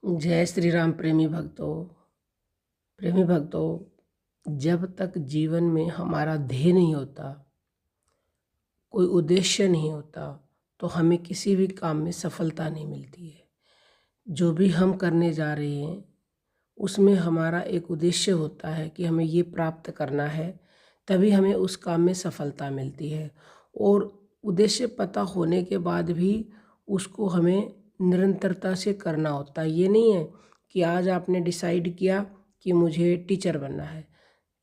जय श्री राम। प्रेमी भक्तों, जब तक जीवन में हमारा ध्येय नहीं होता, कोई उद्देश्य नहीं होता, तो हमें किसी भी काम में सफलता नहीं मिलती है। जो भी हम करने जा रहे हैं उसमें हमारा एक उद्देश्य होता है कि हमें ये प्राप्त करना है, तभी हमें उस काम में सफलता मिलती है। और उद्देश्य पता होने के बाद भी उसको हमें निरंतरता से करना होता है। ये नहीं है कि आज आपने डिसाइड किया कि मुझे टीचर बनना है,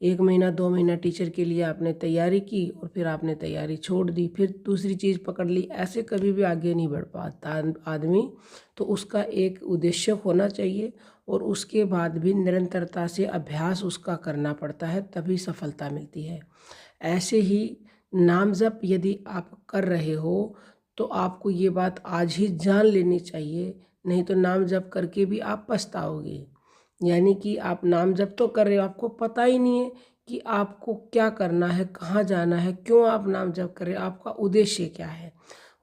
1 महीना 2 महीना टीचर के लिए आपने तैयारी की और फिर आपने तैयारी छोड़ दी, फिर दूसरी चीज़ पकड़ ली। ऐसे कभी भी आगे नहीं बढ़ पाता आदमी। तो उसका एक उद्देश्य होना चाहिए और उसके बाद भी निरंतरता से अभ्यास उसका करना पड़ता है, तभी सफलता मिलती है। ऐसे ही नाम जप यदि आप कर रहे हो तो आपको ये बात आज ही जान लेनी चाहिए, नहीं तो नाम जप करके भी आप पछताओगे। यानी कि आप नाम जप तो कर रहे हो, आपको पता ही नहीं है कि आपको क्या करना है, कहाँ जाना है, क्यों आप नाम जप कर रहे हो, आपका उद्देश्य क्या है।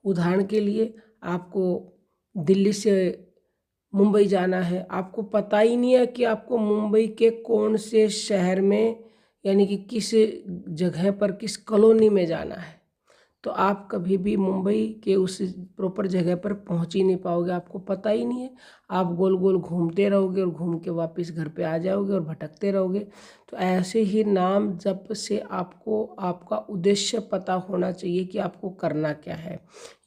उदाहरण के लिए आपको दिल्ली से मुंबई जाना है, आपको पता ही नहीं है कि आपको मुंबई के कौन से शहर में, यानी कि किस जगह पर, किस कॉलोनी में जाना है, तो आप कभी भी मुंबई के उस प्रॉपर जगह पर पहुंच ही नहीं पाओगे। आपको पता ही नहीं है, आप गोल गोल घूमते रहोगे और घूम के वापस घर पे आ जाओगे और भटकते रहोगे। तो ऐसे ही नाम जप से आपको आपका उद्देश्य पता होना चाहिए कि आपको करना क्या है।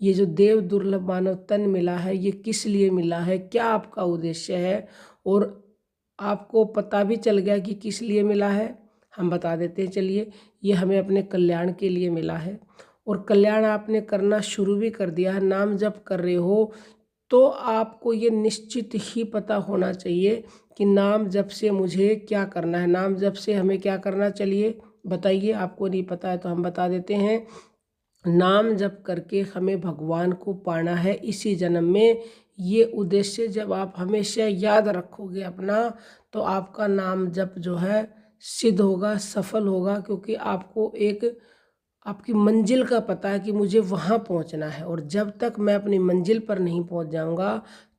ये जो देव दुर्लभ मानव तन मिला है, ये किस लिए मिला है, क्या आपका उद्देश्य है, और आपको पता भी चल गया कि किस लिए मिला है, हम बता देते हैं। चलिए, ये हमें अपने कल्याण के लिए मिला है और कल्याण आपने करना शुरू भी कर दिया है, नाम जप कर रहे हो, तो आपको ये निश्चित ही पता होना चाहिए कि नाम जप से मुझे क्या करना है, नाम जप से हमें क्या करना। चलिए बताइए, आपको नहीं पता है तो हम बता देते हैं। नाम जप करके हमें भगवान को पाना है इसी जन्म में। ये उद्देश्य जब आप हमेशा याद रखोगे अपना, तो आपका नाम जप जो है सिद्ध होगा, सफल होगा, क्योंकि आपको एक आपकी मंजिल का पता है कि मुझे वहाँ पहुँचना है। और जब तक मैं अपनी मंजिल पर नहीं पहुँच जाऊँगा,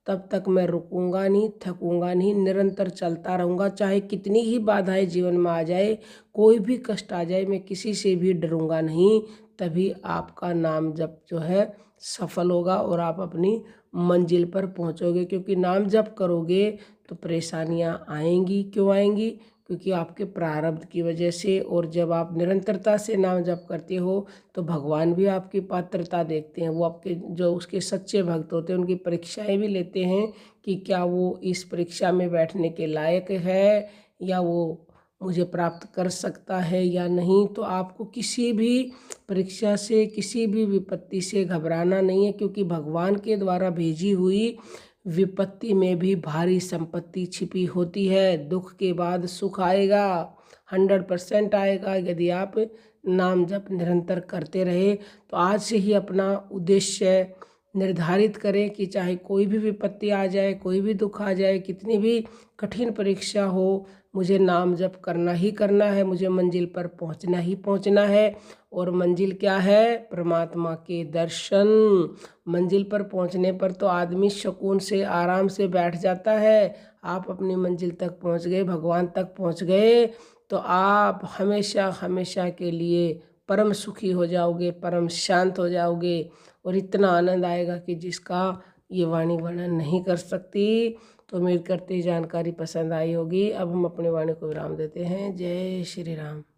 तब तक मैं रुकूंगा नहीं, थकूंगा नहीं, निरंतर चलता रहूँगा। चाहे कितनी ही बाधाएं जीवन में आ जाए, कोई भी कष्ट आ जाए, मैं किसी से भी डरूंगा नहीं। तभी आपका नाम जप जो है सफल होगा और आप अपनी मंजिल पर पहुँचोगे। क्योंकि नाम जप करोगे तो परेशानियाँ आएंगी। क्यों आएंगी? क्योंकि आपके प्रारब्ध की वजह से। और जब आप निरंतरता से नाम जप करते हो तो भगवान भी आपकी पात्रता देखते हैं। वो आपके जो उसके सच्चे भक्त होते हैं उनकी परीक्षाएं भी लेते हैं कि क्या वो इस परीक्षा में बैठने के लायक है, या वो मुझे प्राप्त कर सकता है या नहीं। तो आपको किसी भी परीक्षा से, किसी भी विपत्ति से घबराना नहीं है, क्योंकि भगवान के द्वारा भेजी हुई विपत्ति में भी भारी संपत्ति छिपी होती है। दुख के बाद सुख आएगा, 100% आएगा, यदि आप नाम जप निरंतर करते रहे। तो आज से ही अपना उद्देश्य निर्धारित करें कि चाहे कोई भी विपत्ति आ जाए, कोई भी दुख आ जाए, कितनी भी कठिन परीक्षा हो, मुझे नाम जप करना ही करना है, मुझे मंजिल पर पहुंचना ही पहुंचना है। और मंजिल क्या है? परमात्मा के दर्शन। मंजिल पर पहुंचने पर तो आदमी सुकून से, आराम से बैठ जाता है। आप अपनी मंजिल तक पहुंच गए, भगवान तक पहुंच गए, तो आप हमेशा हमेशा के लिए परम सुखी हो जाओगे, परम शांत हो जाओगे, और इतना आनंद आएगा कि जिसका ये वाणी वर्णन नहीं कर सकती। तो उम्मीद करते जानकारी पसंद आई होगी। अब हम अपने वाणी को विराम देते हैं। जय श्री राम।